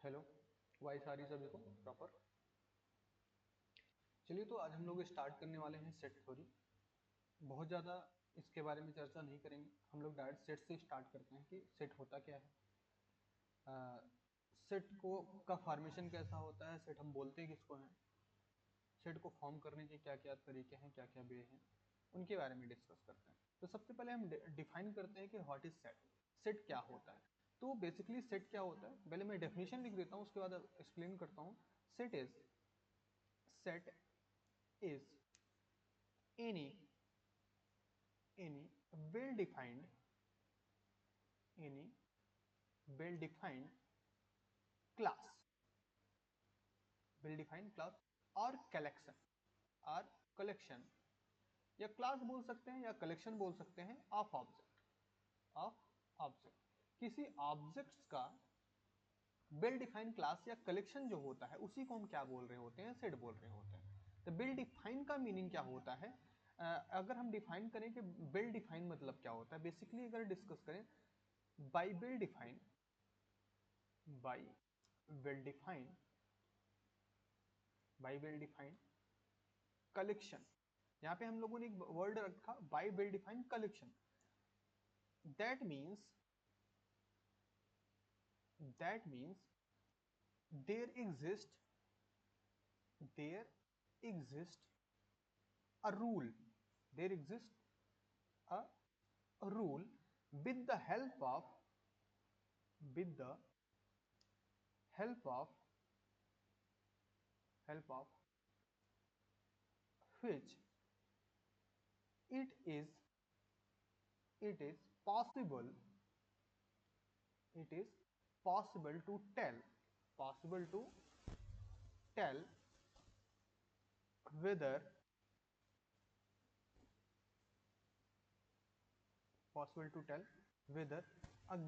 Hello, voice आ रही सभी को प्रॉपर। चलिए, तो आज हम लोग स्टार्ट करने वाले हैं सेट थ्योरी। बहुत ज़्यादा इसके बारे में चर्चा नहीं करेंगे, हम लोग डायरेक्ट सेट से स्टार्ट करते हैं कि सेट होता क्या है। सेट को का फॉर्मेशन कैसा होता है, सेट हम बोलते हैं किसको हैं, सेट को फॉर्म करने के क्या क्या तरीके हैं, क्या क्या वे हैं, उनके बारे में डिस्कस करते हैं। तो सबसे पहले हम डिफाइन करते हैं कि व्हाट इज सेट, सेट क्या होता है। तो बेसिकली सेट क्या होता है, पहले मैं डेफिनेशन लिख देता हूँ, उसके बाद एक्सप्लेन करता हूँ। Set is any well defined any well defined class well defined class और कलेक्शन या क्लास बोल सकते हैं या कलेक्शन बोल सकते हैं ऑफ ऑब्जेक्ट किसी ऑब्जेक्ट्स का वेल डिफाइंड क्लास या कलेक्शन जो होता है उसी को हम क्या बोल रहे होते हैं, सेट बोल रहे होते हैं। तो वेल डिफाइन का मीनिंग क्या होता है, अगर हम डिफाइन करें कि वेल डिफाइन मतलब क्या होता है, बेसिकली अगर डिस्कस करें, by well define by well define by well define collection, यहां पे हम लोगों ने एक वर्ड रखा by well defined collection. That means that means there exist a rule there exists a rule with the help of with the help of help of which it is it is possible it is possible to possible to tell whether possible to tell whether a a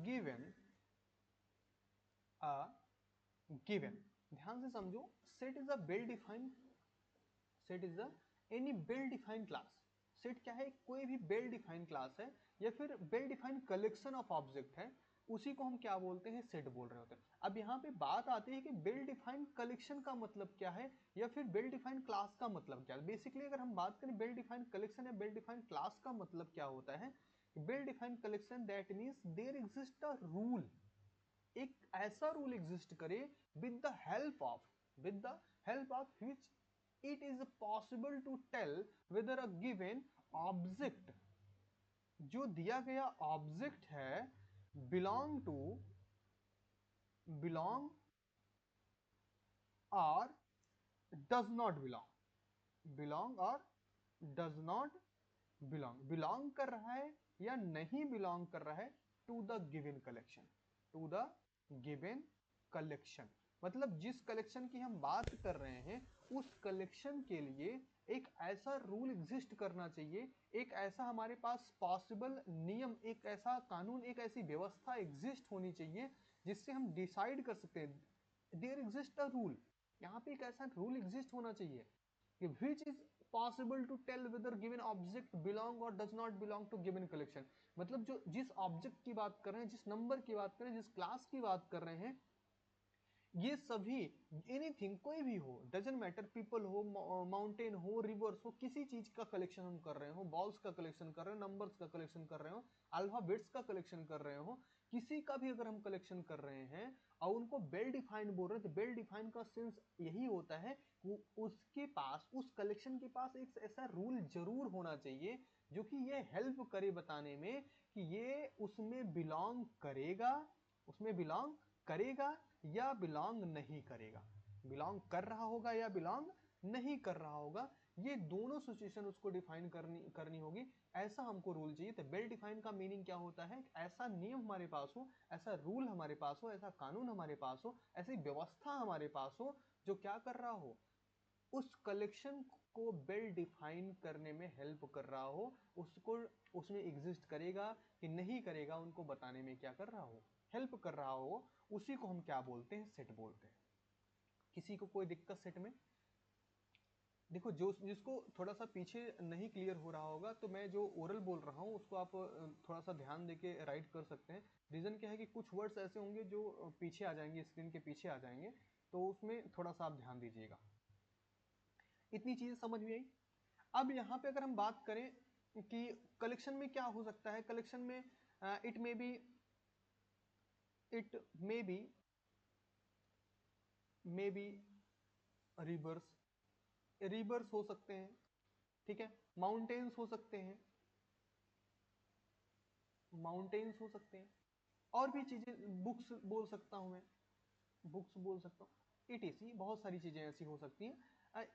given ध्यान से समझो, set is a well defined set is a any well defined class. Set क्या है, कोई भी well defined class है या फिर well defined collection of object है, उसी को हम क्या बोलते हैं, सेट बोल रहे होते हैं। अब यहाँ पे बात आती है कि वेल डिफाइंड कलेक्शन का मतलब क्या है या फिर वेल डिफाइंड क्लास का मतलब क्या है। बेसिकली अगर हम बात करें वेल डिफाइंड कलेक्शन या वेल डिफाइंड क्लास का मतलब क्या होता है, well defined collection that means there exist a rule, एक ऐसा रूल एग्जिस्ट करे with the help of which it is possible to tell whether a given object, जो दिया गया ऑब्जेक्ट है, बिलोंग टू बिलोंग और डज नॉट बिलोंग और does not belong कर रहा है या नहीं बिलोंग कर रहा है to the given collection, to the given collection. मतलब जिस कलेक्शन की हम बात कर रहे हैं उस कलेक्शन के लिए एक ऐसा रूल एग्जिस्ट करना चाहिए, एक ऐसा हमारे पास पॉसिबल नियम, एक ऐसा कानून, एक ऐसी व्यवस्था एग्जिस्ट होनी चाहिए जिससे हम डिसाइड कर सकते हैं। देयर एग्जिस्ट अ रूल, यहाँ पे एक ऐसा रूल एग्जिस्ट होना चाहिए कि which is possible to tell whether given object belong or does not belong to given collection। मतलब जो जिस ऑब्जेक्ट की बात कर रहे हैं, जिस नंबर की बात कर रहे हैं, जिस क्लास की बात कर रहे हैं, ये सभी एनीथिंग कोई भी हो, डजंट मैटर, पीपल हो, माउंटेन हो, रिवर्स हो, किसी चीज का कलेक्शन हम कर रहे हो, बॉल्स का कलेक्शन कर रहे हो, नंबर्स का कलेक्शन कर रहे हो, अल्फाबेट्स का कलेक्शन कर रहे हो, किसी का भी अगर हम कलेक्शन कर रहे हैं और उनको वेल डिफाइंड बोल रहे हैं, तो वेल डिफाइंड का सेंस यही होता है कि उसके पास, उस कलेक्शन के पास एक ऐसा रूल जरूर होना चाहिए जो कि ये हेल्प करे बताने में कि ये उसमें बिलोंग करेगा या बिलोंग नहीं करेगा, बिलोंग कर रहा होगा या बिलोंग नहीं कर रहा होगा। ये दोनों सिचुएशन उसको डिफाइन करनी होगी, ऐसा हमको रूल चाहिए। तो वेल डिफाइन का मीनिंग क्या होता है, ऐसा नियम हमारे पास हो, ऐसा रूल हमारे पास हो, ऐसा कानून हमारे पास हो, ऐसी व्यवस्था हमारे पास हो जो क्या कर रहा हो, उस कलेक्शन को वेल डिफाइन करने में हेल्प कर रहा हो, उसको उसमें एग्जिस्ट करेगा कि नहीं करेगा उनको बताने में क्या कर रहा हो, हेल्प कर रहा हो, उसी को हम क्या बोलते हैं, सेट बोलते हैं। किसी को कोई दिक्कत सेट में? देखो जो जिसको थोड़ा सा पीछे नहीं क्लियर हो रहा होगा, तो मैं जो ओरल बोल रहा हूँ उसको आप थोड़ा सा ध्यान देके राइट कर सकते हैं। रीज़न क्या है कि कुछ वर्ड्स ऐसे होंगे जो पीछे आ जाएंगे, स्क्रीन के पीछे आ जाएंगे, तो उसमें थोड़ा सा आप ध्यान दीजिएगा। इतनी चीज़ें समझ में आई। अब यहाँ पे अगर हम बात करें कि कलेक्शन में क्या हो सकता है, कलेक्शन में it may be reverse, reverse हो सकते हैं, ठीक है, माउंटेन्स हो सकते हैं, माउंटेन्स हो सकते हैं, और भी चीजें, बुक्स बोल सकता हूं मैं, बुक्स बोल सकता हूँ, इटीसी बहुत सारी चीजें ऐसी हो सकती हैं।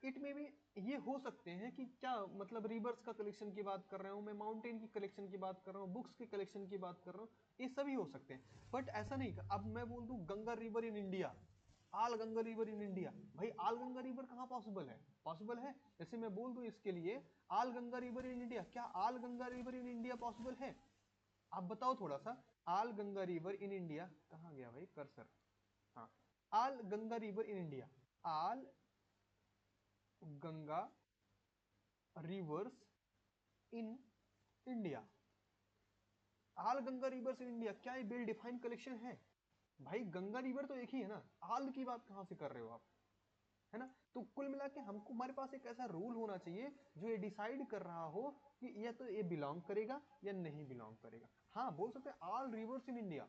इट में भी ये हो सकते हैं कि क्या मतलब रिवर्स का कलेक्शन की बात कर रहा हूँ मैं, माउंटेन की कलेक्शन की बात कर रहा हूँ, बुक्स के कलेक्शन की बात कर रहा हूँ, ये सभी हो सकते हैं। बट ऐसा नहीं, अब मैं बोल दूं Ganga river in India, all Ganga river in India, भाई आल गंगा रिवर कहाँ पॉसिबल है? पॉसिबल है? जैसे मैं बोल दूं इसके लिए all Ganga river in India, क्या all Ganga river in India possible है? आप बताओ थोड़ा सा। All Ganga river in India, कहाँ गया भाई कर्सर? हाँ, all Ganga river in India, all Ganga rivers in India, all Ganga rivers in India, क्या ये वेल डिफाइंड कलेक्शन है? भाई गंगा रिवर तो एक ही है ना, आल की बात कहां से कर रहे हो आप, है ना? तो कुल मिला के हमको, हमारे पास एक ऐसा रूल होना चाहिए जो ये डिसाइड कर रहा हो कि या तो ये बिलोंग करेगा या नहीं बिलोंग करेगा। हाँ बोल सकते हैं all reverse in India,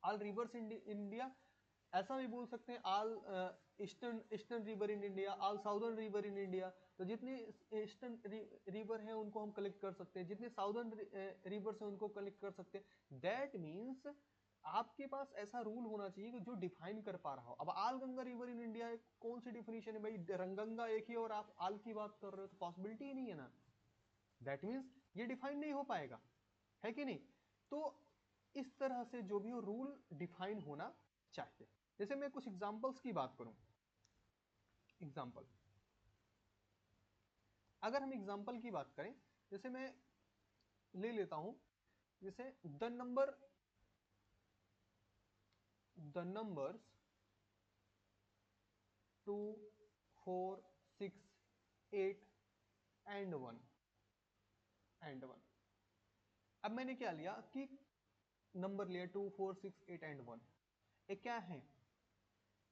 all reverse in India, ऐसा भी बोल सकते हैं all eastern eastern river in India, all southern river in India. तो जितने ईस्टर्न रिवर हैं उनको हम कलेक्ट कर सकते हैं, जितने साउदर्न रिवर हैं उनको कलेक्ट कर सकते हैं। दैट मीन्स आपके पास ऐसा रूल होना चाहिए कि जो डिफाइन कर पा रहा हो। अब आल गंगा रिवर इन इंडिया कौन सी डिफिनेशन है भाई? रंगंगा एक ही और आप आल की बात कर रहे हो, तो पॉसिबिलिटी ही नहीं है ना। दैट मीन्स ये डिफाइन नहीं हो पाएगा, है कि नहीं? तो इस तरह से जो भी हो रूल डिफाइन होना चाहिए। जैसे मैं कुछ एग्जांपल्स की बात करूं, एग्जांपल, अगर हम एग्जांपल की बात करें, जैसे मैं ले लेता हूं, जैसे द नंबर्स 2, 4, 6, 8 एंड 1, एंड 1। अब मैंने क्या लिया कि नंबर लिया 2, 4, 6, 8 एंड 1, ये क्या है?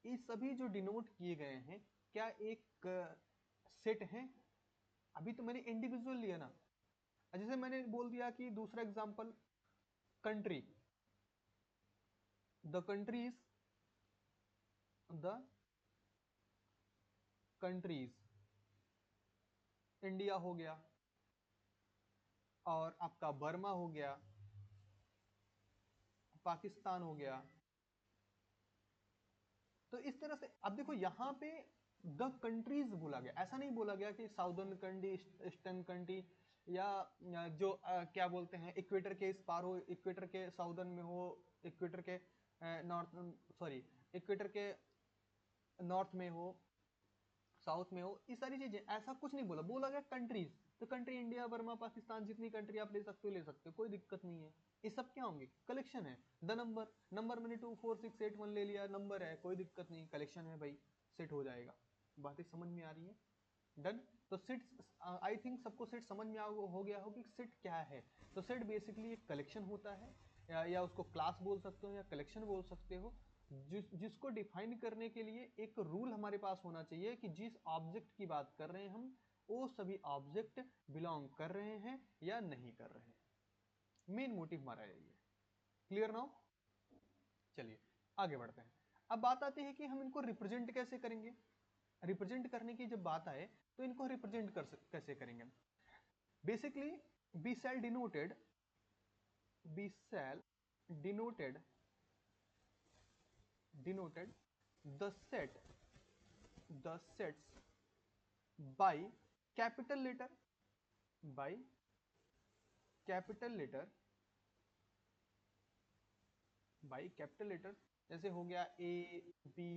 ये सभी जो डिनोट किए गए हैं, क्या एक सेट है? अभी तो मैंने इंडिविजुअल लिया ना। जैसे मैंने बोल दिया कि दूसरा example, country, the countries, the countries, India हो गया, और आपका बर्मा हो गया, पाकिस्तान हो गया। तो इस तरह से अब देखो यहाँ पे द कंट्रीज बोला गया, ऐसा नहीं बोला गया कि साउदर्न कंट्री, ईस्टर्न कंट्री, या जो क्या बोलते हैं इक्वेटर के इस पार हो, इक्वेटर के साउदर्न में हो, इक्वेटर के नॉर्थ, सॉरी, इक्वेटर के नॉर्थ में हो, साउथ में हो, ये सारी चीजें, ऐसा कुछ नहीं बोला, बोला गया कंट्रीज। तो कंट्री इंडिया, बर्मा, पाकिस्तान, जितनी कंट्री आप ले सकते हो, कोई दिक्कत नहीं है। ये सब क्या होंगे? कलेक्शन है। द नंबर, नंबर मैंने 2, 4, 6, 8, 1 ले लिया, नंबर है, कोई दिक्कत नहीं, कलेक्शन है भाई, सेट हो जाएगा। बातें समझ में आ रही है? डन। तो सेट, आई थिंक सबको सेट समझ में हो गया हो कि सेट क्या है। तो सेट बेसिकली एक कलेक्शन होता है, या उसको क्लास बोल सकते हो या कलेक्शन बोल सकते हो, जिसको डिफाइन करने के लिए एक रूल हमारे पास होना चाहिए कि जिस ऑब्जेक्ट की बात कर रहे हैं हम, वो सभी ऑब्जेक्ट बिलोंग कर रहे हैं या नहीं कर रहे हैं। मेन मोटिव हमारा यही है। Clear now? चलिए आगे बढ़ते हैं। अब बात आती है कि हम इनको रिप्रेजेंट कैसे करेंगे। रिप्रेजेंट करने की जब बात आए, तो इनको रिप्रेजेंट कैसे करेंगे? Basically be sell denoted, be sell denoted denoted the set, the sets by capital letter, by capital letter, by capital letter. जैसे हो गया A, B,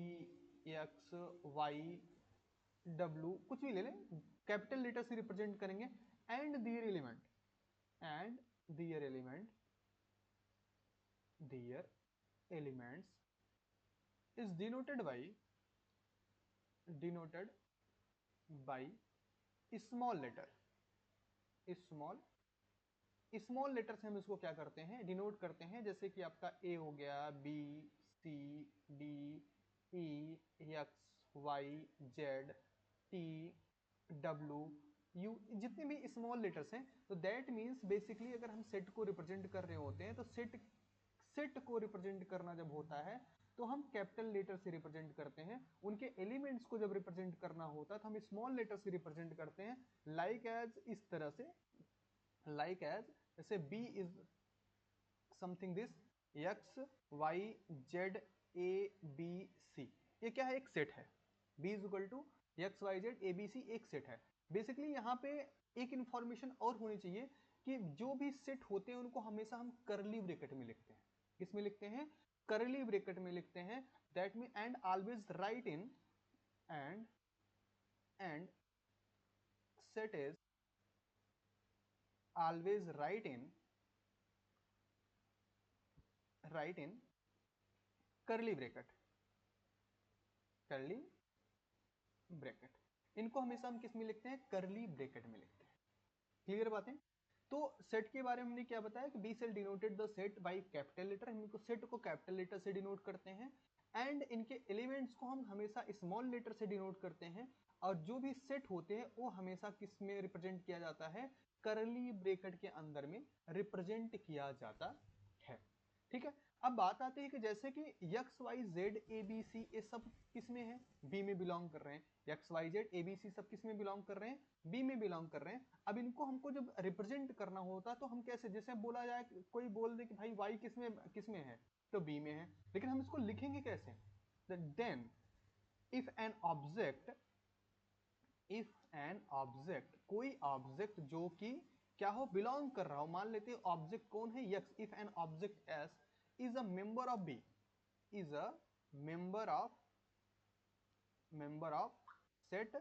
X, Y, W, कुछ भी ले लें, कैपिटल लेटर से रिप्रेजेंट करेंगे। And their element, and their element, their elements is denoted by, denoted by small letter. Small letter से हम इसको क्या करते हैं, डिनोट करते हैं, जैसे कि आपका ए हो गया, b, c, d, e, x, Y, z, t, डब्ल्यू, यू, जितने भी स्मॉल लेटर्स हैं। तो दैट मीन्स बेसिकली अगर हम सेट को रिप्रेजेंट कर रहे होते हैं तो सेट को रिप्रेजेंट करना जब होता है तो हम कैपिटल लेटर से रिप्रेजेंट करते हैं। उनके एलिमेंट्स को जब रिप्रेजेंट करना होता है तो हम स्मॉल लेटर से रिप्रेजेंट करते हैं, लाइक एज इस तरह से, लाइक एज जैसे b is something this, x, y, z, a, b, c, ये क्या है, एक सेट है। b is equal to x Y Z A B c, एक सेट है। बेसिकली यहाँ पे एक इंफॉर्मेशन और होनी चाहिए कि जो भी सेट होते हैं उनको हमेशा हम करली ब्रैकेट में लिखते हैं। किस में लिखते हैं, करली ब्रैकेट में लिखते हैं। That mean and always right in and set is always right इन करली ब्रैकेट, करली ब्रैकेट। इनको हमेशा हम किस में लिखते हैं, करली ब्रैकेट में लिखते हैं। क्लियर बातें। तो सेट के बारे में हमने क्या बताया कि be sell denoted the set by capital letter, हम इनको सेट को कैपिटल लेटर से डिनोट करते हैं। एंड इनके एलिमेंट्स को हम हमेशा स्मॉल लेटर से डिनोट करते हैं। और जो भी सेट होते हैं वो हमेशा किस में रिप्रेजेंट किया जाता है, करली ब्रैकेट के अंदर में रिप्रेजेंट किया जाता है। ठीक है। अब बात आती है कि जैसे कि x Y Z A B c ये सब किस में है, बी में बिलोंग कर रहे हैं। X Y Z A B c सब किस में बिलोंग कर रहे हैं, बी में बिलोंग कर रहे हैं। अब इनको हमको जब रिप्रेजेंट करना होता तो हम कैसे, जैसे बोला जाए, कोई बोल दे कि भाई वाई किस में है, तो बी में है, लेकिन हम इसको लिखेंगे कैसे। देन इफ एन ऑब्जेक्ट, कोई ऑब्जेक्ट जो कि क्या हो, बिलोंग कर रहा हो, मान लेते हैं ऑब्जेक्ट कौन है, x. If an object s is a member of B, is a member of set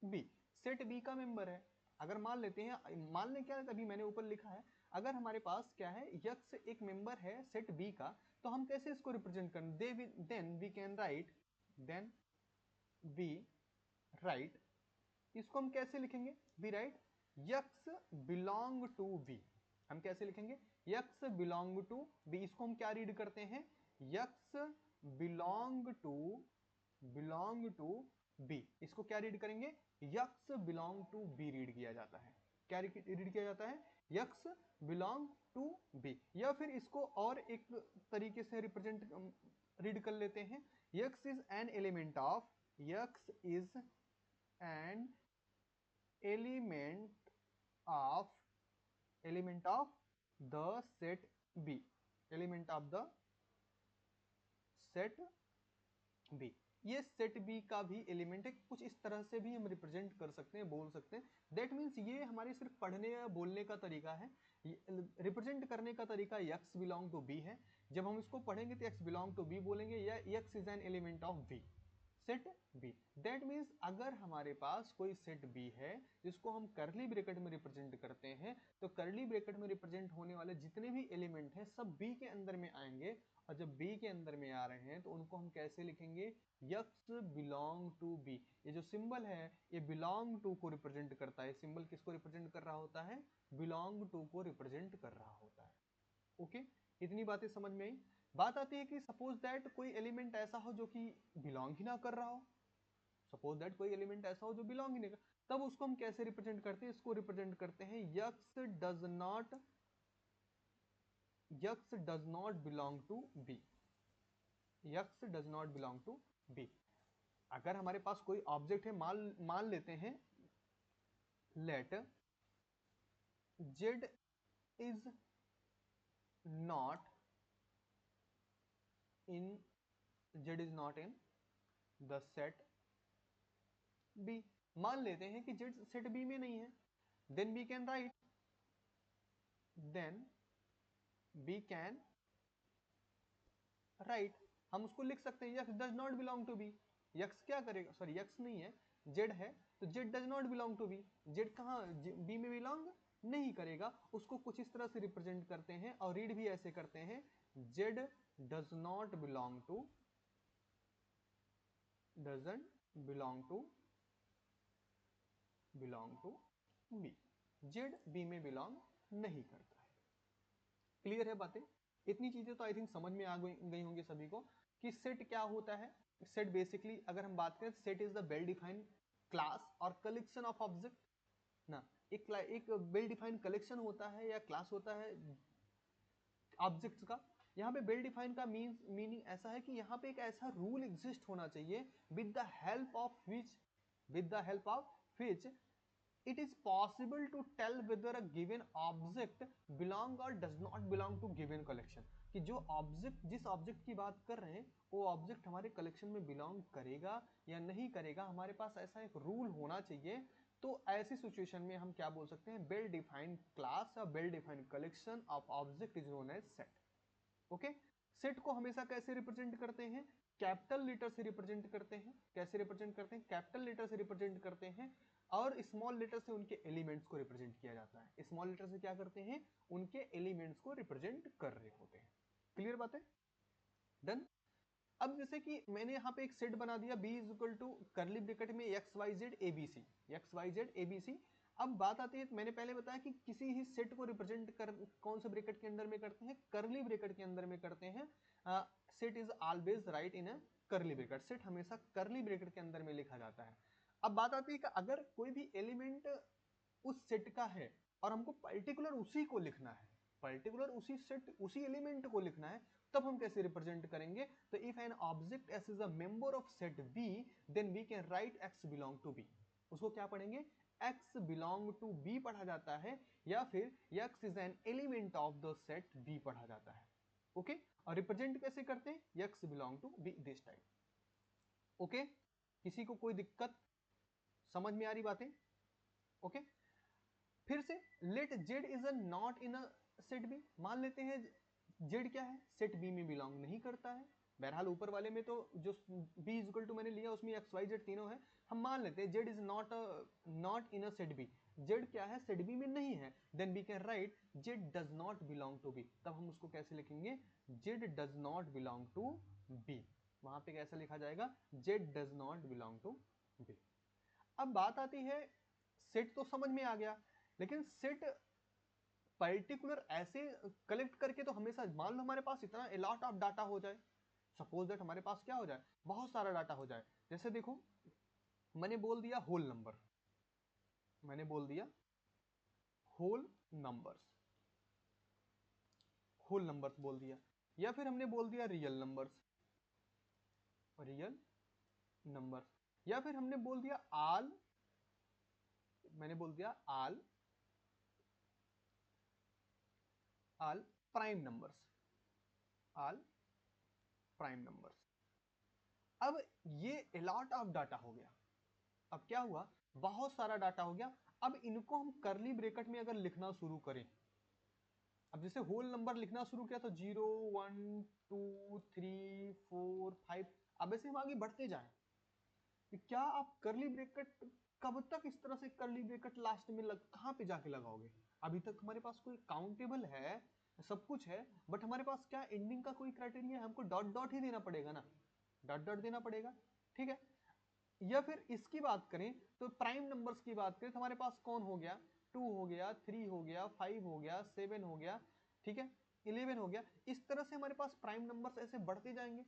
B, set B का मेंबर है। अगर मान लेते हैं, मान लें क्या, अभी मैंने ऊपर लिखा है, अगर हमारे पास क्या है, यक्स एक मेंबर है सेट बी का, तो हम कैसे इसको रिप्रेजेंट करें, then we can write, then we write, इसको हम कैसे लिखेंगे, we write x belong to B. हम कैसे लिखेंगे, यक्स बिलोंग टू बी। इसको हम क्या रीड करते हैं, यक्स बिलोंग टू बी। इसको क्या रीड करेंगे, x belong to B read किया जाता है। क्या रीड किया जाता है, यक्स बिलोंग टू बी। या फिर इसको और एक तरीके से रिप्रेजेंट रीड कर लेते हैं, x is an element of, x is an element of the set B, element of the set B. ये सेट बी का भी एलिमेंट है, कुछ इस तरह से भी हम रिप्रेजेंट कर सकते हैं, बोल सकते हैं। दैट मीन्स ये हमारे सिर्फ पढ़ने या बोलने का तरीका है, रिप्रेजेंट करने का तरीका यक्स बिलोंग टू बी है। जब हम इसको पढ़ेंगे तो एक्स बिलोंग टू बी बोलेंगे, या x is an element of B, set B. That means अगर हमारे पास कोई सेट बी है जिसको हम करली ब्रैकेट में रिप्रेजेंट करते हैं, तो करली ब्रैकेट में रिप्रेजेंट होने वाले जितने भी एलिमेंट हैं सब बी के अंदर में आएंगे। और जब बी के अंदर में आ रहे हैं तो उनको हम कैसे लिखेंगे, यक्स बिलोंग टू बी। ये जो सिंबल है ये बिलोंग टू को रिप्रेजेंट करता है। सिंबल किसको रिप्रेजेंट कर रहा होता है, बिलोंग टू को रिप्रेजेंट कर रहा होता है। ओके, इतनी बातें समझ में आई। बात आती है कि सपोज दैट कोई एलिमेंट ऐसा हो जो कि बिलोंग ही ना कर रहा हो, सपोज दैट कोई एलिमेंट ऐसा हो जो बिलोंग ही नहीं कर, तब उसको हम कैसे रिप्रेजेंट करते हैं, इसको रिप्रेजेंट करते हैं x does not belong to B, x does not belong to B. अगर हमारे पास कोई ऑब्जेक्ट है, मान लेते हैं let z is not in the set B. मान लेते हैं कि जेड सेट बी में नहीं है, then we can write, then we can write, हम उसको लिख सकते हैं x does not belong to B. X क्या करेगा, सॉरी यक्स नहीं है, जेड है, तो z does not belong to B. Z कहाँ, बी में बिलोंग नहीं करेगा। उसको कुछ इस तरह से रिप्रेजेंट करते हैं और रीड भी ऐसे करते हैं, z does not belong to, doesn't belong to belong to B, z B में बिलोंग नहीं करता है। क्लियर है बातें? इतनी चीजें तो आई थिंक समझ में आ गई होंगी सभी को कि सेट क्या होता है। सेट बेसिकली अगर हम बात करें, set is the well defined class और कलेक्शन ऑफ ऑब्जेक्ट ना। एक वेल डिफाइंड कलेक्शन होता है या क्लास होता है ऑब्जेक्ट्स का। यहाँ पे वेल डिफाइंड का मीनिंग ऐसा है कि यहाँ पे एक ऐसा रूल एग्जिस्ट होना चाहिए with the help of which it is possible to tell whether a given object belong or does not belong to given collection। कि जो ऑब्जेक्ट, जिस ऑब्जेक्ट की बात कर रहे हैं वो ऑब्जेक्ट हमारे कलेक्शन में बिलोंग करेगा या नहीं करेगा, हमारे पास ऐसा एक रूल होना चाहिए। तो ऐसी सिचुएशन में हम क्या बोल सकते हैं, वेल डिफाइंड क्लास या well defined collection of object is known as set. Okay, set को हमेशा कैसे रिप्रेजेंट करते हैं, कैपिटल लेटर से रिप्रेजेंट करते हैं। कैसे रिप्रेजेंट करते हैं, कैपिटल लेटर से रिप्रेजेंट करते हैं और स्मॉल लेटर से उनके एलिमेंट्स को रिप्रेजेंट किया जाता है। स्मॉल लेटर से क्या करते हैं, उनके एलिमेंट्स को रिप्रेजेंट कर रहे होते हैं। क्लियर बात है? डन। अब जैसे कि मैंने यहाँ पे एक सेट बना दिया b is equal to curly bracket में X Y Z A B C. अब बात आती है, मैंने पहले बताया कि किसी ही सेट को रिप्रेजेंट कर कौन से ब्रैकेट के अंदर में करते हैं, करली ब्रैकेट के अंदर में करते हैं। सेट इज ऑलवेज राइट इन अ करली ब्रैकेट, सेट हमेशा करली ब्रैकेट के अंदर में लिखा जाता है। अब बात आती है कि अगर कोई भी एलिमेंट उस सेट का है और हमको पर्टिकुलर उसी को लिखना है, पर्टिकुलर उसी सेट उसी एलिमेंट को लिखना है, तब हम कैसे रिप्रेजेंट करेंगे? तो if an object s is a member of set B then we can write x belong to B. उसको क्या पढ़ेंगे, एक्स बिलोंग टू बी पढ़ा जाता है, या फिर x is an element of the set B पढ़ा जाता है। ओके, और रिप्रेजेंट कैसे करते हैं, x belong to B this type. Okay, किसी को कोई दिक्कत, समझ में आ रही बातें? ओके, फिर से let z is a not in a set B. मान लेते हैं जेड क्या है, सेट बी में बिलोंग नहीं करता है। बहरहाल ऊपर वाले में तो जो बी इज इक्वल टू मैंने लिया उसमें एक्स वाई जेड तीनों है। हम मान लेते हैं z is not in a set B, z क्या है, सेट बी में नहीं है। Then we can write z does not belong to B. तब हम उसको कैसे लिखेंगे, z does not belong to B. वहां पे कैसे लिखा जाएगा, z does not belong to B. अब बात आती है, सेट तो समझ में आ गया, लेकिन सेट पर्टिकुलर ऐसे कलेक्ट करके तो हमेशा, मान लो हमारे पास इतना अलॉट ऑफ डाटा हो जाए, सपोज दैट हमारे पास क्या हो जाए, बहुत सारा डाटा हो जाए। जैसे देखो, मैंने बोल दिया होल नंबर, मैंने बोल दिया होल नंबर्स, होल नंबर्स बोल दिया, या फिर हमने बोल दिया रियल नंबर्स, रियल नंबर्स, या फिर हमने बोल दिया आल, मैंने बोल दिया आल आल प्राइम नंबर्स, आल प्राइम नंबर्स। अब ये अलॉट ऑफ डाटा हो गया। अब क्या हुआ, बहुत सारा डाटा हो गया। अब इनको हम करली ब्रैकेट में अगर लिखना शुरू करें, अब जैसे होल नंबर लिखना शुरू किया तो 0 1 2 3 4 5, अब ऐसे हम आगे बढ़ते जाएं, क्या आप करली ब्रैकेट कब तक इस तरह से करली ब्रैकेट लास्ट में कहां पे जाके लगाओगे? अभी तक हमारे पास कोई काउंटेबल है, सब कुछ है, बट हमारे पास क्या एंडिंग का कोई क्राइटेरिया है, हमको डॉट डॉट ही देना पड़ेगा ना, डॉट डॉट देना पड़ेगा। ठीक है, या फिर इसकी बात करें तो प्राइम नंबर्स की बात करें तो हमारे पास कौन हो गया, 2 हो गया, 3 हो गया, 5 हो गया, 7 हो गया, ठीक है, 11 हो गया। इस तरह से हमारे पास प्राइम नंबर्स ऐसे बढ़ते जाएंगे।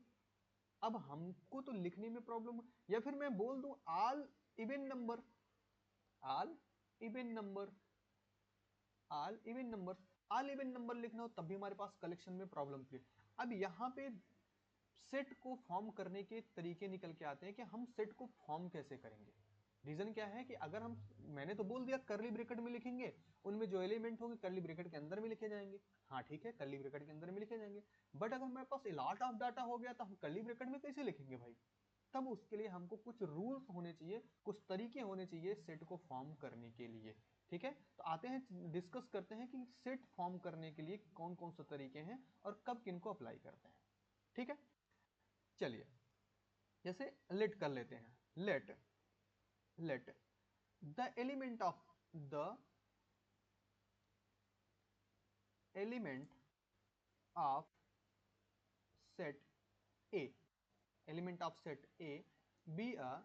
अब हमको तो लिखने में प्रॉब्लम, या फिर मैं बोल दूं आल इवन नंबर, आल इवन नंबर, आल इवन नंबर, आल इवन नंबर लिखना हो तब भी हमारे पास कलेक्शन में प्रॉब्लम थी। अब यहाँ पे सेट को फॉर्म करने के तरीके निकल के आते हैं कि हम सेट को फॉर्म कैसे करेंगे। रीजन क्या है कि अगर हम, मैंने तो बोल दिया करली ब्रैकेट में लिखेंगे, उनमें जो एलिमेंट होंगे करली ब्रैकेट के अंदर में लिखे जाएंगे। हाँ ठीक है, करली ब्रैकेट के अंदर में लिखे जाएंगे, बट अगर हमारे पास लॉट ऑफ डाटा हो गया तो हम करली ब्रैकेट में कैसे लिखेंगे भाई? तब उसके लिए हमको कुछ रूल्स होने चाहिए, कुछ तरीके होने चाहिए सेट को फॉर्म करने के लिए। ठीक है, तो आते हैं डिस्कस करते हैं कि सेट फॉर्म करने के लिए कौन कौन से तरीके हैं और कब किनको अप्लाई करते हैं। ठीक है, चलिए जैसे लेट कर लेते हैं, let the element of the element of set A, element of set A B a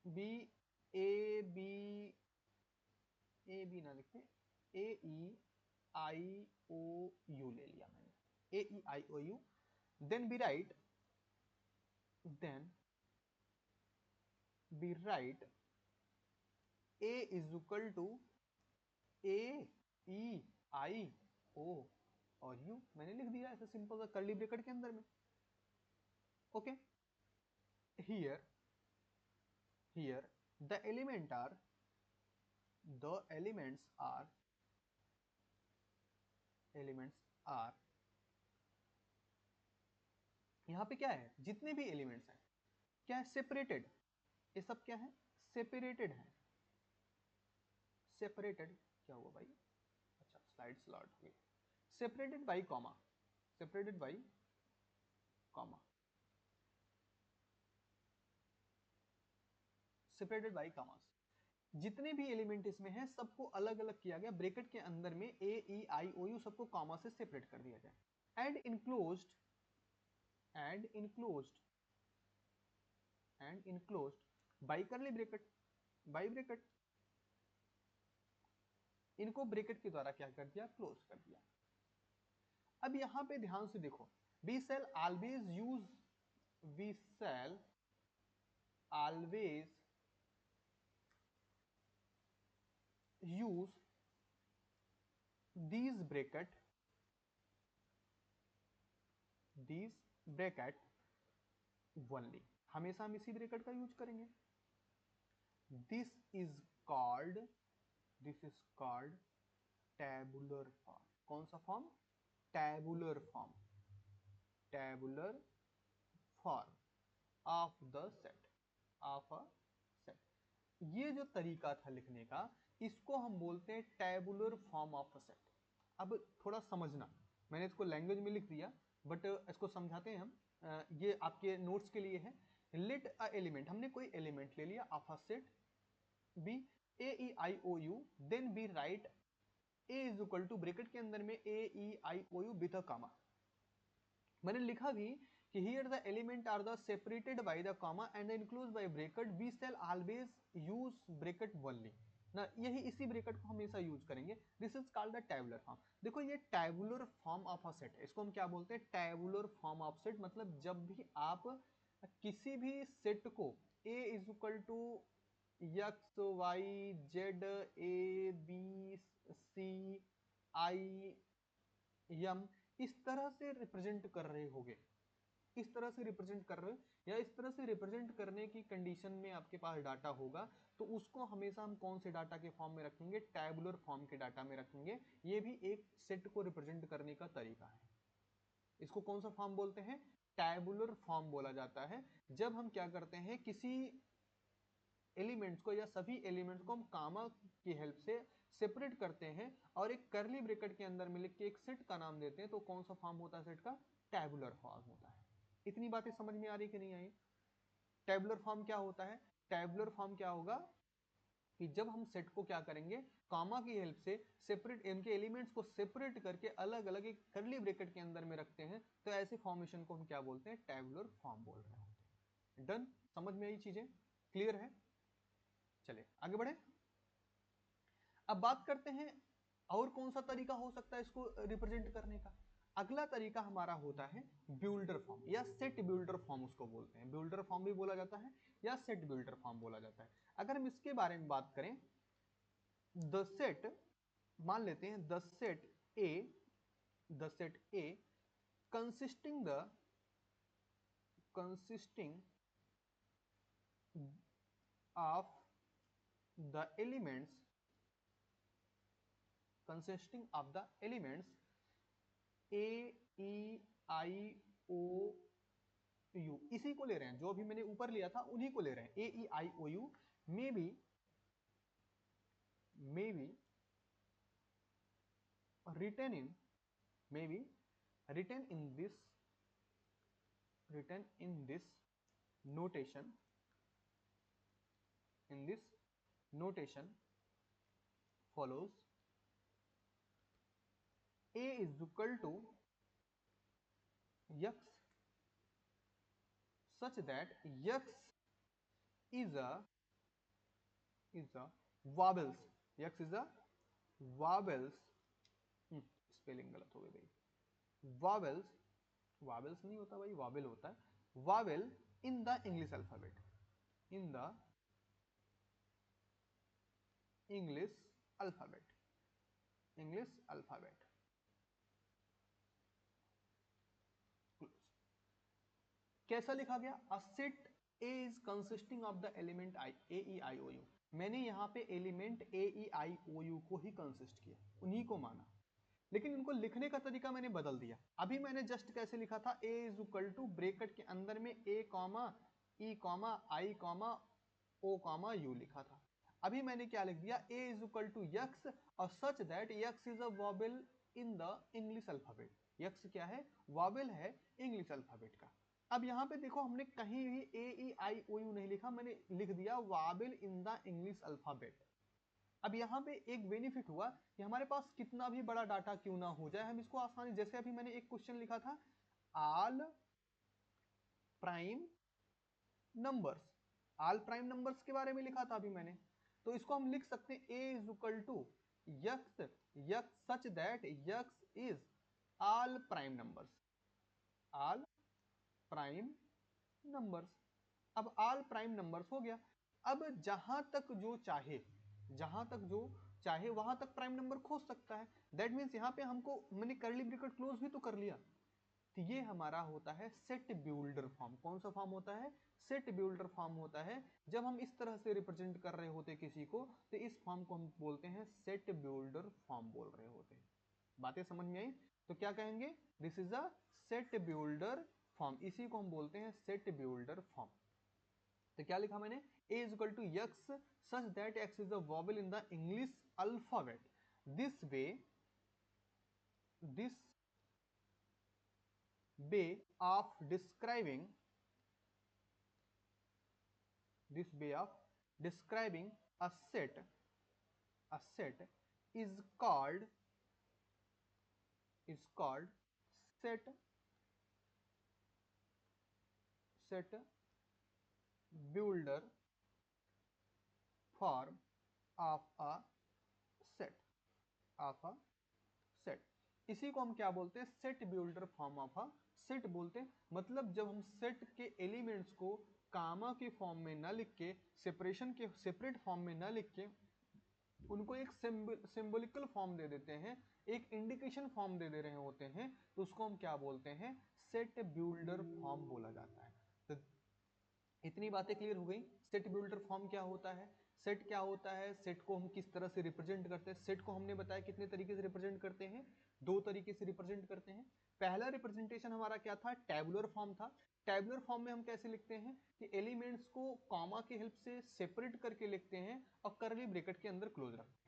B A B A B ना लिखे, ए ई आई ओ यू ले लिया मैंने, A E I O you, then B right, then we write a is equal to a e i o और u, मैंने लिख दिया ऐसे सिंपल सा कर्ली ब्रैकेट के अंदर में। Okay, here the elements are यहाँ पे क्या है, जितने भी एलिमेंट्स हैं क्या है, सेपरेटेड, ये सब क्या है, सेपरेटेड है। सेपरेटेड क्या हुआ भाई, अच्छा स्लाइड स्लॉट हो गई, separated by comma, separated by comma, separated by commas. जितने भी एलिमेंट इसमें हैं सबको अलग अलग किया गया, ब्रैकेट के अंदर में a E I O you सबको कॉमा से सेपरेट कर दिया जाए। एंड इनक्लोज्ड बाई करली ब्रैकेट, बाई ब्रैकेट, इनको ब्रैकेट के द्वारा क्या कर दिया, क्लोज कर दिया। अब यहां पे ध्यान से देखो, we shall always use, we shall always use these bracket only, हमेशा हम इसी ब्रैकेट का यूज करेंगे। This is called tabular form. कौन सा form, tabular form, tabular form of the set, of a set. ये जो तरीका था लिखने का, इसको हम बोलते हैं tabular form of a set. अब थोड़ा समझना, मैंने इसको लैंग्वेज में लिख दिया बट इसको समझाते हैं हम, ये आपके नोट्स के लिए है। लेट अ एलिमेंट, हमने कोई एलिमेंट ले लिया of a set B, a E I O you, then B write A is equal to, bracket के अंदर में a E I O u with a comma. मैंने लिखा भी कि here the element are the separated by the comma and enclosed by bracket, we shall always use bracket only ना, यही इसी ब्रैकेट को हमेशा यूज करेंगे। This is called the tabular form. देखो ये tabular form of a set है, इसको हम क्या बोलते हैं, टैबुलर फॉर्म ऑफ सेट। मतलब जब भी आप किसी भी सेट को a is equal to x Y Z A B c i m इस तरह से रिप्रेजेंट कर रहे होगे, इस तरह से रिप्रेजेंट कर रहे हो, या इस तरह से रिप्रेजेंट करने की कंडीशन में आपके पास डाटा होगा, तो उसको हमेशा हम कौन से डाटा के फॉर्म में रखेंगे, टैबुलर फॉर्म के डाटा में रखेंगे। ये भी एक सेट को रिप्रेजेंट करने का तरीका है। इसको कौन सा फॉर्म बोलते हैं, टैबुलर फॉर्म बोला जाता है। जब हम क्या करते हैं, किसी एलिमेंट्स को या सभी एलिमेंट्स को हम कामा की हेल्प से सेपरेट करते हैं और एक करली ब्रैकेट के अंदर में लिख के एक सेट का नाम देते हैं, तो कौन सा फॉर्म होता है सेट का, टैबुलर फॉर्म होता है। इतनी बातें समझ में आ रही कि नहीं आई। टैबुलर फॉर्म क्या होता है, टैबुलर फॉर्म क्या होगा कि जब हम सेट को क्या करेंगे, कामा की हेल्प से सेपरेट, इनके एलिमेंट्स को सेपरेट करके अलग अलग एक करली ब्रैकेट के अंदर में रखते हैं, तो ऐसे फॉर्मेशन को हम क्या बोलते हैं, टैबुलर फॉर्म बोल रहे होते हैं। डन, समझ में आई चीजें, क्लियर है। चलिए आगे बढ़े। अब बात करते हैं और कौन सा तरीका हो सकता है इसको रिप्रेजेंट करने का। अगला तरीका हमारा होता है बिल्डर फॉर्म या सेट बिल्डर फॉर्म, उसको बोलते हैं। बिल्डर फॉर्म भी बोला जाता है या सेट बिल्डर फॉर्म बोला जाता है। अगर हम इसके बारे में बात करें, द सेट, मान लेते हैं the set A consisting of the elements, consisting of the elements a e i o u, इसी को ले रहे हैं, जो अभी मैंने ऊपर लिया था उन्हीं को ले रहे हैं, a e i o u may be written in, may be written in this notation, follows a is equal to x such that x is a vowels, x is the vowels, spelling गलत हो गई भाई, vowels, vowels नहीं होता भाई, vowel होता है, vowel in the English alphabet, in the English alphabet, English alphabet. कैसा लिखा गया, a set A is consisting of the element i, a E I O u. मैंने यहाँ पे element A E I O you को ही consist किया, उन्हीं को माना, लेकिन इनको लिखने का तरीका मैंने बदल दिया। अभी मैंने जस्ट कैसे लिखा था, A is equal to bracket के अंदर में A comma E comma I comma O comma U लिखा था। अभी मैंने क्या लिख दिया, A is equal to x और such that x is a vowel in the English alphabet. X क्या है, वॉवेल है इंग्लिश अल्फाबेट का। अब यहाँ पे देखो हमने कहीं भी ए ई आई ओ यू नहीं लिखा, मैंने लिख दिया vowel in the English alphabet. अब यहाँ पे एक बेनिफिट हुआ कि हमारे पास कितना भी बड़ा डाटा क्यों ना हो जाए, हम इसको आसानी, जैसे अभी मैंने एक क्वेश्चन लिखा था, all prime numbers, all prime numbers के बारे में लिखा था अभी मैंने, तो इसको हम लिख सकते हैं A is equal to X, X such that x is all prime numbers, all prime numbers. अब ऑल प्राइम नंबर्स हो गया। अब जहां तक जो चाहे, जहां तक जो चाहे वहां तक प्राइम नंबर खोज सकता है। दैट मीन्स यहाँ पे हमको, मैंने करली ब्रैकेट क्लोज भी तो कर लिया, तो ये हमारा होता है सेट बिल्डर फॉर्म। कौन सा फॉर्म होता है, सेट बिल्डर फॉर्म होता है। जब हम इस तरह से रिप्रेजेंट कर रहे होते किसी को, तो इस फॉर्म को हम बोलते हैं सेट बिल्डर फॉर्म बोल रहे होते हैं। बातें समझ में आई, तो क्या कहेंगे, this is a set builder form, इसी को हम बोलते हैं सेट बिल्डर फॉर्म। तो क्या लिखा मैंने, a is equal to x such that x is a vowel in the English alphabet. This way of describing, this way of describing a set is called set builder form of a set, of a set. इसी को हम क्या बोलते हैं, set builder form of a set बोलते हैं। मतलब जब हम सेट के एलिमेंट्स को कामा के फॉर्म में ना लिख के, सेपरेशन के सेपरेट फॉर्म में ना लिख के, उनको एक सिंबलिकल फॉर्म दे देते हैं, एक इंडिकेशन फॉर्म दे दे रहे होते हैं, तो उसको हम क्या बोलते हैं, सेट बिल्डर फॉर्म बोला जाता है। तो इतनी बातें क्लियर हो गई। सेट बिल्डर फॉर्म क्या होता है, सेट क्या होता है, सेट को हम किस तरह से रिप्रेजेंट करते हैं। सेट को हमने बताया कितने तरीके से रिप्रेजेंट करते हैं, दो तरीके से रिप्रेजेंट करते हैं। पहला रिप्रेजेंटेशन हमारा क्या था, टैबुलर फॉर्म था। टैबुलर फॉर्म में हम कैसे लिखते हैं कि एलिमेंट्स को कॉमा की हेल्प से सेपरेट करके लिखते हैं और करली ब्रैकेट के अंदर क्लोज रखते हैं।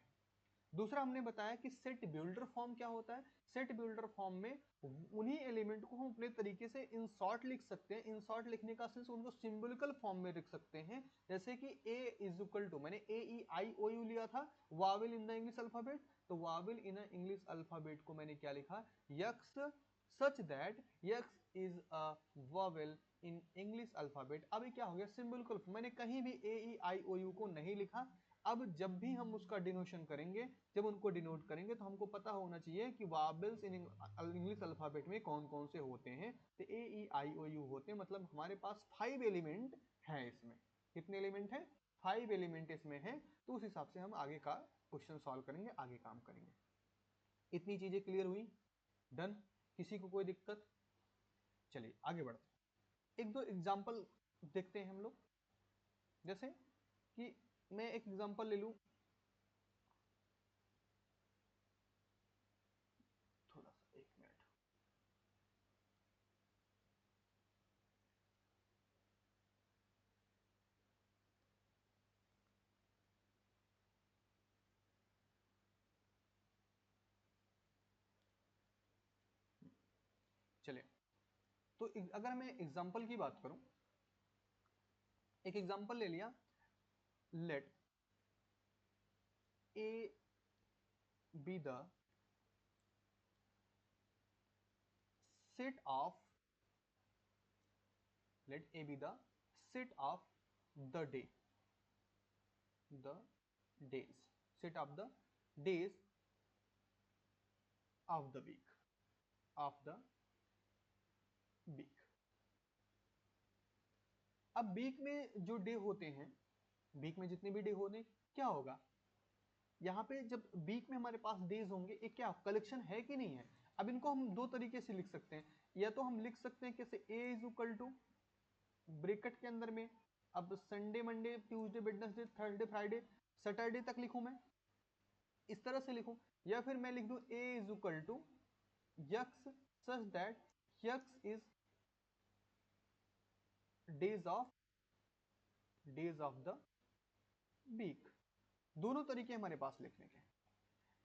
दूसरा हमने बताया कि सेट बिल्डर फॉर्म क्या होता है। सेट बिल्डर फॉर्म में उन्हीं एलिमेंट को हम अपने तरीके से इन शॉर्ट लिख सकते हैं। इन शॉर्ट लिखने का सेंस उनको सिंबलिकल फॉर्म में लिख सकते हैं। जैसे कि ए इज इक्वल टू, मैंने A E I O you लिया था, Wavell in the English alphabet, तो वावेल इन इंग्लिश अल्फाबेट को मैंने क्या लिखा, x such that x is a Wavell in English alphabet. अभी क्या हो गया, सिंबलिकल, मैंने कहीं भी ए ई आई ओ यू को नहीं लिखा। अब जब भी हम उसका डिनोशन करेंगे, जब उनको डिनोट करेंगे, तो हमको पता होना चाहिए कि वाबल्स इन इंग्लिश अल्फाबेट में कौन कौन से होते हैं। तो ए ई आई ओ यू होते हैं, मतलब हमारे पास 5 एलिमेंट हैं इसमें। कितने एलिमेंट हैं, 5 एलिमेंट इसमें हैं। तो उस हिसाब से हम आगे का क्वेश्चन सॉल्व करेंगे, आगे काम करेंगे। इतनी चीजें क्लियर हुई, डन, किसी को कोई दिक्कत। चलिए आगे बढ़ते, एक दो एग्जाम्पल देखते हैं हम लोग। जैसे कि मैं एक एग्जांपल ले लूं, थोड़ा सा, एक मिनट। चलिए, तो अगर मैं एग्जांपल की बात करूं, एक एग्जांपल ले लिया, let A B the set of, let a be the set of the day, the days, set of the days of the week, of the week. अब वीक में जो डे होते हैं, वीक में जितने भी डे होने, क्या होगा यहाँ पे जब वीक में हमारे पास डेज होंगे, एक क्या कलेक्शन है कि नहीं है। अब इनको हम दो तरीके से लिख सकते हैं, या तो हम लिख सकते हैं कैसे ए इज इक्वल टू ब्रैकेट के अंदर में, अब Sunday Monday Tuesday Wednesday Thursday Friday Saturday तक लिखूं मैं, इस तरह से लिखूं, या फिर मैं लिख दूं A is equal to X such that x is days of the week. दोनों तरीके हमारे पास लिखने के,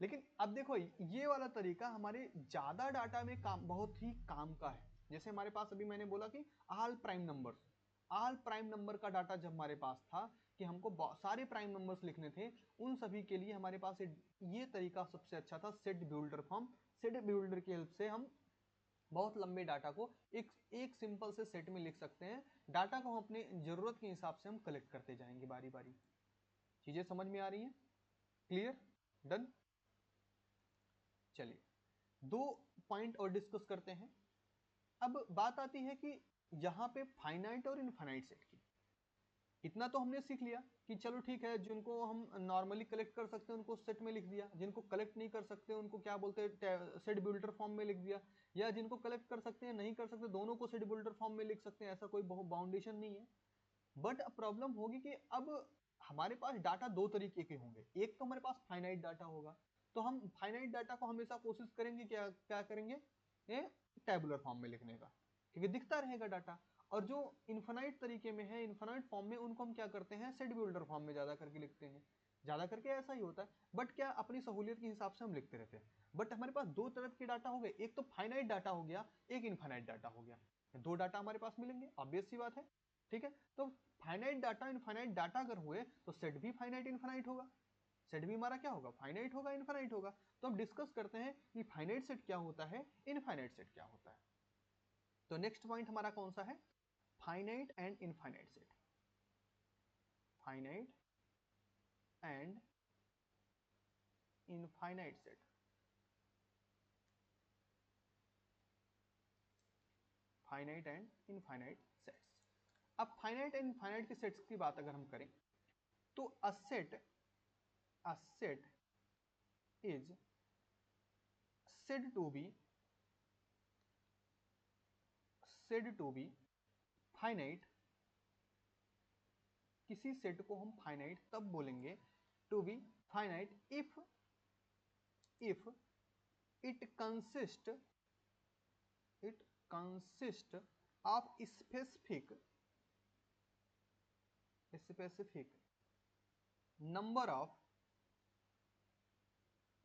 लेकिन अब देखो ये वाला तरीका हमारे ज्यादा डाटा में काम बहुत ही काम का है। जैसे हमारे पास अभी मैंने बोला कि ऑल प्राइम नंबर का डाटा जब हमारे पास था कि हमको सारे प्राइम नंबर्स लिखने थे, उन सभी के लिए हमारे पास ये तरीका सबसे अच्छा था, set builder form. Set builder की हेल्प से हम बहुत लंबे डाटा को एक सिंपल से सेट में लिख सकते हैं। डाटा को हम अपने जरूरत के हिसाब से हम कलेक्ट करते जाएंगे बारी बारी। चीजें समझ में आ रही हैं? क्लियर? डन? चलिए दो पॉइंट और डिस्कस करते हैं। अब बात आती है कि यहां पे फाइनाइट और इनफाइनाइट सेट की। इतना तो हमने सीख लिया कि चलो ठीक है, जिनको हम नॉर्मली कलेक्ट कर सकते हैं उनको सेट में लिख दिया, जिनको कलेक्ट नहीं कर सकते उनको क्या बोलते हैं सेट बिल्डर फॉर्म में लिख दिया, या जिनको कलेक्ट कर सकते हैं नहीं कर सकते दोनों को सेट बिल्डर फॉर्म में लिख सकते हैं, ऐसा कोई बहुत बाउंडेशन नहीं है। बट अब प्रॉब्लम होगी कि अब हमारे पास डाटा दो तरीके के होंगे। एक तो हमारे पास फाइनाइट डाटा होगा, तो हम फाइनाइट डाटा को हमेशा कोशिश करेंगे क्या क्या करेंगे, ये टेबुलर फॉर्म में लिखने का, क्योंकि दिखता रहेगा डाटा। और जो इन्फानाइट तरीके में है, इन्फानाइट फॉर्म में, उनको हम क्या करते हैं सेट बिल्डर फॉर्म में ज्यादा करके लिखते हैं। ज्यादा करके ऐसा ही होता है, बट क्या अपनी सहूलियत के हिसाब से हम लिखते रहते हैं। बट हमारे पास दो तरह के डाटा हो गए, एक तो फाइनाइट डाटा हो गया, एक इन्फानाइट डाटा हो गया। दो डाटा हमारे पास मिलेंगे, ऑब्वियस सी बात है। ठीक है, तो फाइनाइट डाटा इनफाइनाइट डाटा अगर हुए तो सेट भी फाइनाइट इनफाइनाइट होगा, सेट भी हमारा क्या होगा, फाइनाइट होगा, इनफाइनाइट होगा। तो अब डिस्कस करते हैं कि फाइनाइट सेट क्या होता है, इनफाइनाइट सेट क्या होता है। तो नेक्स्ट पॉइंट हमारा कौन सा है, finite and infinite set. Finite and infinite set. Finite and infinite sets. अब फाइनाइट एंड इनफाइनाइट के सेट्स की बात अगर हम करें तो a set is said to be finite। किसी सेट को हम फाइनाइट तब बोलेंगे to be finite if it consist of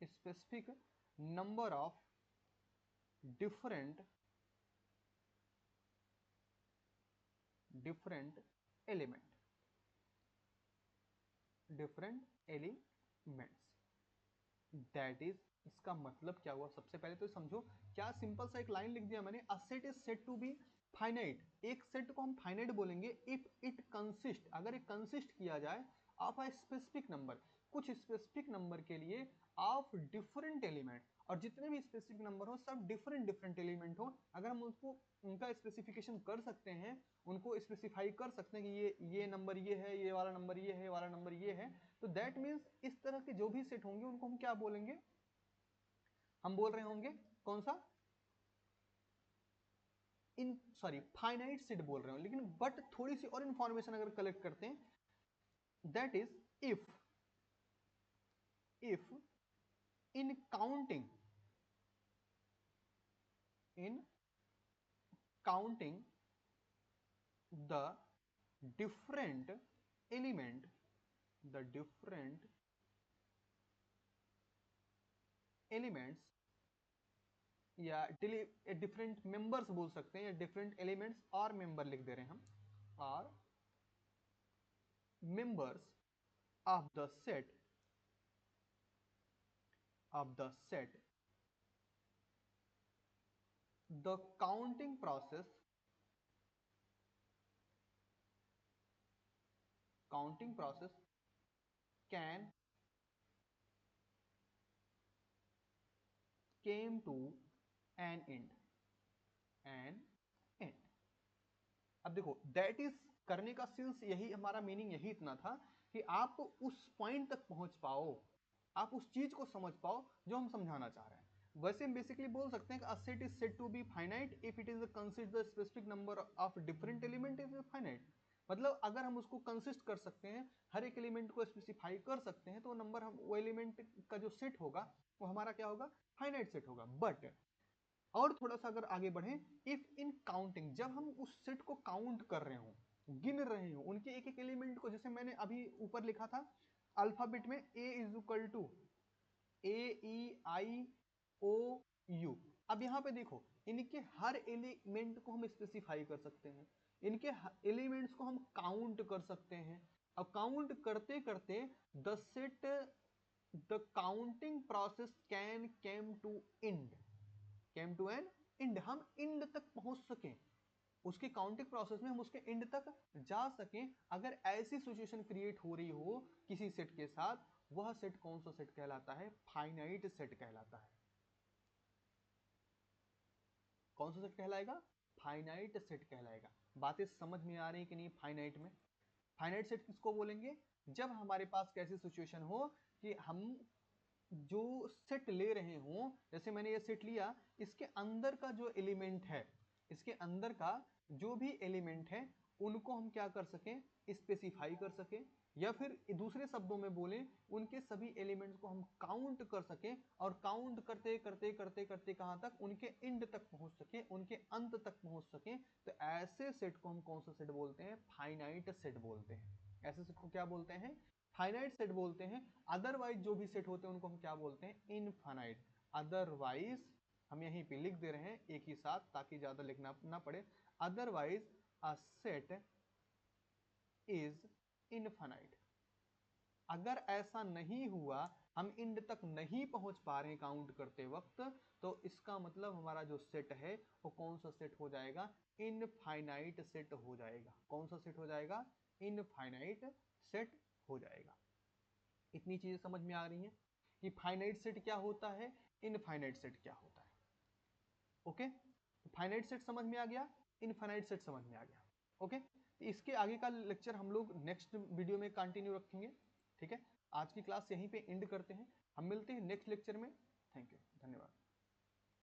specific number of different elements. That is, इसका मतलब क्या हुआ, सबसे पहले तो समझो, क्या सिंपल सा एक लाइन लिख दिया मैंने, a set is said to be finite. एक सेट को हम फाइनाइट बोलेंगे इफ इट कंसिस्ट, अगर एक कंसिस्ट किया जाए ऑफ अ स्पेसिफिक नंबर, कुछ स्पेसिफिक नंबर के लिए, ऑफ डिफरेंट एलिमेंट, और जितने भी स्पेसिफिक नंबर हो सब डिफरेंट एलिमेंट हो, अगर हम उसको उनका स्पेसिफिकेशन कर सकते हैं, उनको स्पेसिफाई कर सकते हैं कि ये नंबर ये है, ये वाला नंबर ये है, वाला नंबर ये है, तो दैट मीन्स इस तरह के जो भी सेट होंगे उनको हम क्या बोलेंगे, हम बोल रहे होंगे कौन सा, इन सॉरी फाइनाइट सेट बोल रहे हो। लेकिन बट थोड़ी सी और इंफॉर्मेशन अगर कलेक्ट करते हैं, that is if in counting the different element elements, या डिफरेंट मेंबर्स बोल सकते हैं, या डिफरेंट एलिमेंट्स और मेंबर लिख दे रहे हैं हम, और members of the set the counting process can came to an end. अब देखो दैट इज करने का सिंस यही हमारा मीनिंग यही इतना था कि आप उस पॉइंट तक पहुंच पाओ, आप उस चीज को समझ पाओ जो हम समझाना चाह रहे हैं। वैसे हम बेसिकली बोल सकते हैं कि a set is said to be finite if it is consists the specific number of different element is finite। मतलब अगर हम उसको कंसिस्ट कर सकते हैं, हर एक एलिमेंट को स्पेसिफाई कर सकते हैं, तो नंबर हम वो एलिमेंट का जो सेट होगा वो हमारा क्या होगा, फाइनाइट सेट होगा। बट और थोड़ा सा अगर आगे बढ़े, इफ इन काउंटिंग, जब हम उस सेट को काउंट कर रहे हो, गिन रहे हो उनके एक एक एलिमेंट को, जैसे मैंने अभी ऊपर लिखा था अल्फाबेट में ए इज इक्वल टू AEIOU। अब यहां पे देखो इनके हर एलिमेंट को हम स्पेसिफाई कर सकते हैं, इनके एलिमेंट्स को हम काउंट कर सकते हैं। अब काउंट करते करते the set, the counting process can came to an end, हम एंड तक पहुंच सकें, उसके काउंटिंग प्रोसेस में हम उसके एंड तक जा सकें। अगर ऐसी सिचुएशन क्रिएट हो रही हो किसी सेट के साथ, वह सेट कौन सा सेट कहलाता है, फाइनाइट सेट कहलाता है। कौन सा सेट कहलाएगा, फाइनाइट सेट कहलाएगा। बातें समझ में आ रही है कि नहीं फाइनाइट में? फाइनाइट सेट किसको बोलेंगे, जब हमारे पास कैसी सिचुएशन हो कि हम जो सेट ले रहे हो, जैसे मैंने ये सेट लिया, इसके अंदर का जो एलिमेंट है, इसके अंदर का जो भी एलिमेंट है उनको हम क्या कर सकें, स्पेसिफाई कर सकें, या फिर दूसरे शब्दों में बोलें उनके सभी एलिमेंट्स को हम काउंट कर सकें, और काउंट करते करते करते करते कहां तक, उनके एंड तक पहुंच सके, उनके अंत तक पहुंच सके। तो ऐसे सेट को हम कौन सा सेट बोलते हैं, फाइनाइट सेट बोलते हैं। ऐसे सेट को क्या बोलते हैं, फाइनाइट सेट बोलते हैं। अदरवाइज जो भी सेट होते हैं उनको हम क्या बोलते हैं, इनफाइनाइट। अदरवाइज हम यहीं पे लिख दे रहे हैं एक ही साथ ताकि ज्यादा लिखना ना पड़े। Otherwise a set is infinite. अगर ऐसा नहीं हुआ, हम एंड तक नहीं पहुंच पा रहे हैं काउंट करते वक्त, तो इसका मतलब हमारा जो सेट है वो कौन सा सेट हो जाएगा, इनफाइनाइट सेट हो जाएगा। कौन सा सेट हो जाएगा, इनफाइनाइट सेट हो जाएगा। इतनी चीजें समझ में आ रही हैं कि फाइनाइट सेट क्या होता है, इनफाइनाइट सेट क्या होता है। ओके, फाइनाइट सेट समझ में आ गया, इनफाइनाइट सेट समझ में आ गया। ओके, तो इसके आगे का लेक्चर हम लोग नेक्स्ट वीडियो में कंटिन्यू रखेंगे। ठीक है, आज की क्लास यहीं पे एंड करते हैं, हम मिलते हैं नेक्स्ट लेक्चर में। थैंक यू, धन्यवाद।